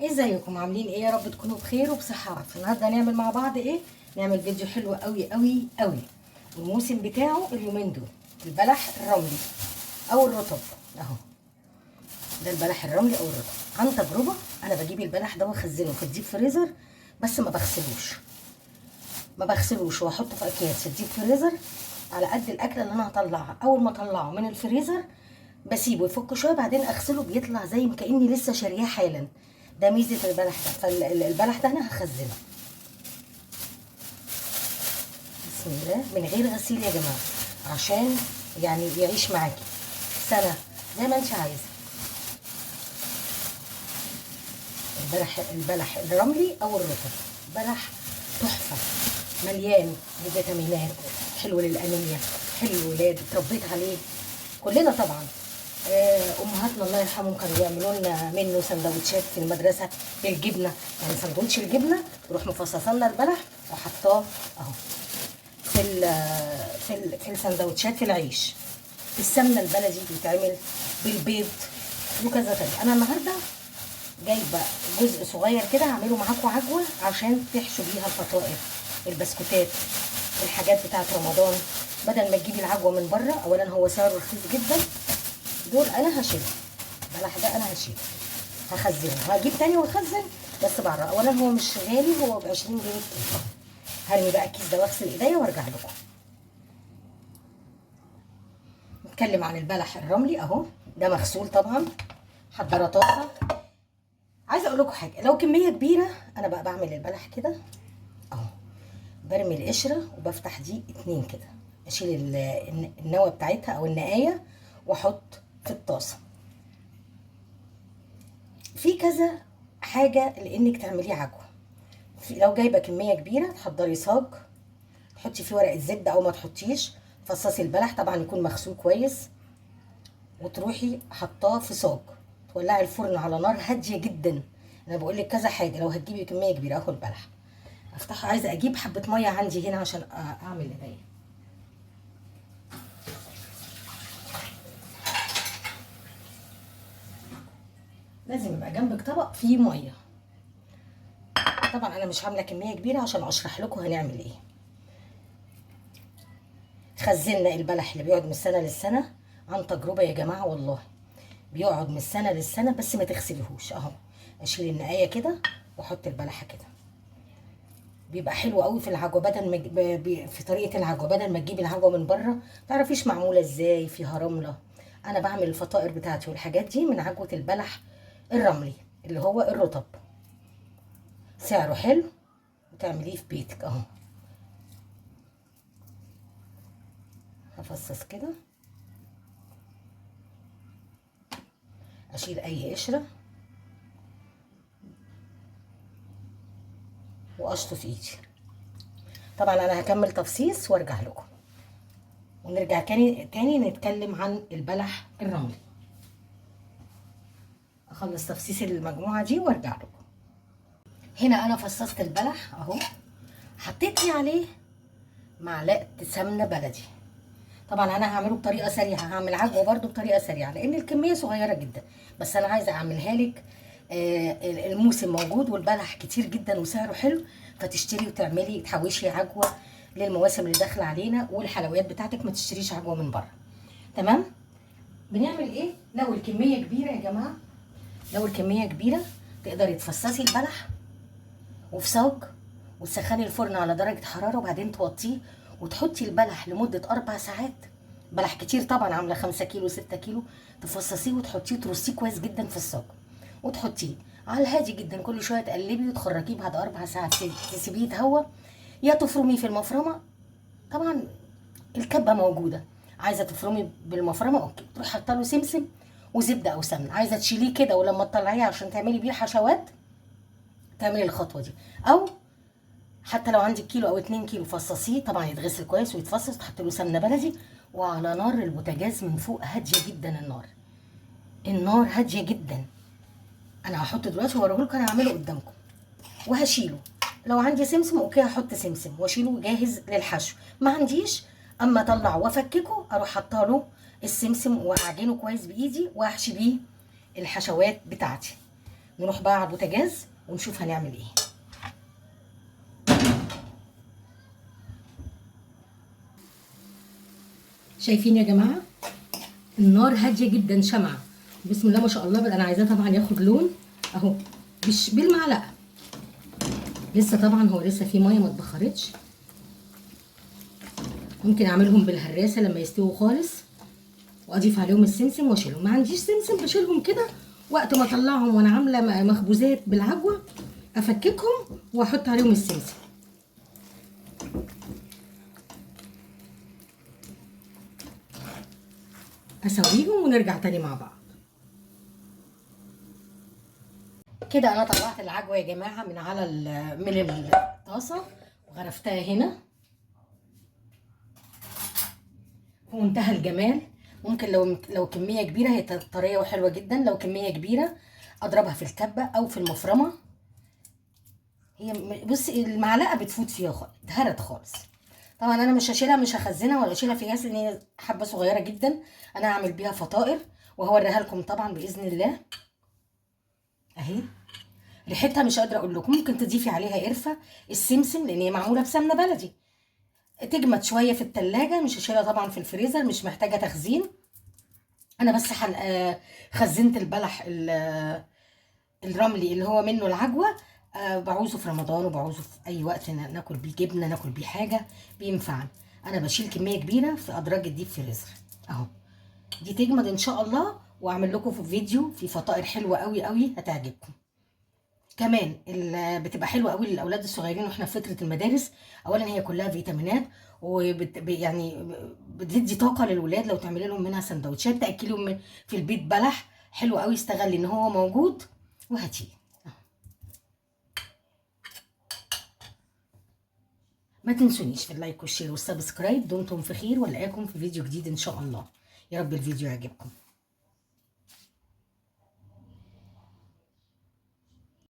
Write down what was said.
ازيكم عاملين ايه؟ يا رب تكونوا بخير وبصحه وعافيه. النهارده هنعمل مع بعض ايه؟ نعمل فيديو حلو قوي قوي قوي، والموسم بتاعه اليومين دول البلح الرملي او الرطب اهو. ده البلح الرملي او الرطب. عن تجربه انا بجيب البلح ده واخزنه في الديب فريزر، بس ما بغسلوش واحطه في اكياس في الديب فريزر على قد الاكله اللي انا هطلعها. اول ما اطلعه من الفريزر بسيبه يفك شويه، بعدين اغسله بيطلع زي ما كاني لسه شارياه حالا. ده ميزه البلح ده. فالبلح ده انا هخزنه بسم الله من غير غسيل يا جماعه، عشان يعني يعيش معاكي سنه زي ما انت عايزه. البلح الرملي او الرطب بلح تحفه، مليان بفيتامينات، حلو للانيميا، حلو للولاد، اتربيت عليه كلنا طبعا. امهاتنا الله يرحمهم كانوا يعملوا لنا منه سندوتشات في المدرسه بالجبنه، يعني سندوتش الجبنه تروح مفصصه لنا البلح وحطاه اهو في السندوتشات، في العيش، في السمنه البلدي بيتعمل، بالبيض، وكذا طريقه. انا النهارده جايبه جزء صغير كده هعمله معاكم عجوه عشان تحشوا بيها الفطائر، البسكوتات، الحاجات بتاعت رمضان، بدل ما تجيبي العجوه من بره. اولا هو سعره رخيص جدا، دول انا هشيلهم، البلح ده انا هشيله هخزنه، هجيب تاني واخزن بس بره. اولا هو مش غالي، هو ب 20 جنيه كيلو. هرمي بقى الكيس ده واغسل ايديا وارجع لكم. نتكلم عن البلح الرملي اهو، ده مغسول طبعا، حضره طاسه. عايزه اقول لكم حاجه، لو كميه كبيره انا بقى بعمل البلح كده اهو، برمي القشره وبفتح دي اتنين كده، اشيل النوى بتاعتها او النقايه واحط في الطاسه. في كذا حاجه لانك تعمليه عجوه. لو جايبه كميه كبيره تحضري صاج، تحطي فيه ورقه زبده او ما تحطيش، فصصي البلح طبعا يكون مغسول كويس، وتروحي حطاه في صاج، تولعي الفرن على نار هاديه جدا. انا بقول لك كذا حاجه، لو هتجيبي كميه كبيره اهو البلح افتحه. عايزه اجيب حبه ميه عندي هنا عشان اعمل ايديا. لازم يبقى جنبك طبق فيه ميه. طبعا انا مش عامله كميه كبيره عشان اشرح لكم هنعمل ايه. خزننا البلح اللي بيقعد من السنه للسنه، عن تجربه يا جماعه والله بيقعد من السنه للسنه، بس ما تغسليهوش اهو. اشيل النقايه كده واحط البلحه كده، بيبقى حلو قوي في العجوه. بدل ما في طريقه العجوه، بدل ما تجيبي العجوه من بره تعرفيش معموله ازاي، فيها رمله. انا بعمل الفطائر بتاعتي والحاجات دي من عجوه البلح الرملي اللي هو الرطب، سعره حلو وتعمليه في بيتك اهو. هفصص كده، اشيل اي قشره واشطف ايدي. طبعا انا هكمل تفصيص وارجع لكم، ونرجع تاني نتكلم عن البلح الرملي. اخلص تفصيص المجموعه دي وارجع لكم. هنا انا فصصت البلح اهو، حطيت لي عليه معلقه سمنه بلدي. طبعا انا هعمله بطريقه سريعه، هعمل عجوه برده بطريقه سريعه لان الكميه صغيره جدا، بس انا عايزه اعملها لك. الموسم موجود والبلح كتير جدا وسعره حلو، فتشتري وتعملي تحوشي عجوه للمواسم اللي داخله علينا والحلويات بتاعتك، ما تشتريش عجوه من بره. تمام. بنعمل ايه لو الكميه كبيره يا جماعه؟ لو الكميه كبيره تقدري تفصصي البلح وفي صاج وتسخني الفرن على درجه حراره، وبعدين توطيه وتحطي البلح لمده 4 ساعات. بلح كتير طبعا، عامله 5 كيلو 6 كيلو، تفصصيه وتحطيه ترصيه كويس جدا في الصاج وتحطيه على الهادي جدا. كل شويه تقلبي وتخرجيه بعد 4 ساعات، تسيبيه يتهوى، يا تفرميه في المفرمه. طبعا الكبه موجوده، عايزه تفرمي بالمفرمه اوكي، تروحي حاطه له سمسم وزبده او سمنه. عايزه تشيليه كده ولما تطلعيه عشان تعملي بيه الحشوات تعملي الخطوه دي، او حتى لو عندك كيلو او 2 كيلو فصصيه طبعا يتغسل كويس ويتفصص، تحط له سمنه بلدي، وعلى نار البوتاجاز من فوق هاديه جدا. النار هاديه جدا. انا هحطه دلوقتي وهوريه لكم، انا هعمله قدامكم وهشيله. لو عندي سمسم اوكي هحط سمسم واشيله جاهز للحشو، ما عنديش اما اطلعه وافككه اروح حاطه له السمسم واعجنه كويس بايدي واحشي بيه الحشوات بتاعتي. نروح بقى على البوتاجاز ونشوف هنعمل ايه. شايفين يا جماعه النار هاديه جدا، شمعه بسم الله ما شاء الله. بقى انا عايزاه طبعا ياخد لون اهو، مش بالمعلقه لسه، طبعا هو لسه في ميه ما اتبخرتش. ممكن اعملهم بالهراسه لما يستووا خالص واضيف عليهم السمسم واشيلهم. ما عنديش سمسم بشيلهم كده وقت ما اطلعهم وانا عامله مخبوزات بالعجوه، افككهم واحط عليهم السمسم. اسويهم ونرجع تاني مع بعض. كده انا طلعت العجوه يا جماعه من الطاسه وغرفتها هنا ومنتهى الجمال. ممكن لو كميه كبيره هي طريه وحلوه جدا، لو كميه كبيره اضربها في الكبه او في المفرمه. هي بصي المعلقه بتفوت فيها اتهرت خالص. طبعا انا مش هشيلها، مش هخزنها ولا اشيلها في كاس لان هي حبه صغيره جدا. انا هعمل بيها فطائر وهوريها لكم طبعا باذن الله. اهي ريحتها مش قادره اقول لكم. ممكن تضيفي عليها قرفه، السمسم لان هي معموله بسمنه بلدي. تجمد شويه في التلاجة، مش هشيلها طبعا في الفريزر، مش محتاجه تخزين. انا بس خزنت البلح الرملي اللي هو منه العجوه. بعوزه في رمضان وبعوزه في اي وقت ناكل بيه جبنه، ناكل بيه حاجه بينفعنا. انا بشيل كميه كبيره في ادراج الديب فريزر اهو. دي تجمد ان شاء الله واعمل لكم في فيديو في فطائر حلوه قوي قوي هتعجبكم. كمان بتبقى حلوه قوي للاولاد الصغيرين واحنا في فتره المدارس. اولا هي كلها فيتامينات يعني بتدي طاقه للولاد. لو تعملي لهم منها سندوتشات، تاكليهم في البيت بلح حلو قوي، استغل ان هو موجود وهاتيه. ما تنسونيش في اللايك والشير والسبسكرايب. دمتم في خير، والقاكم في فيديو جديد ان شاء الله. يا رب الفيديو يعجبكم.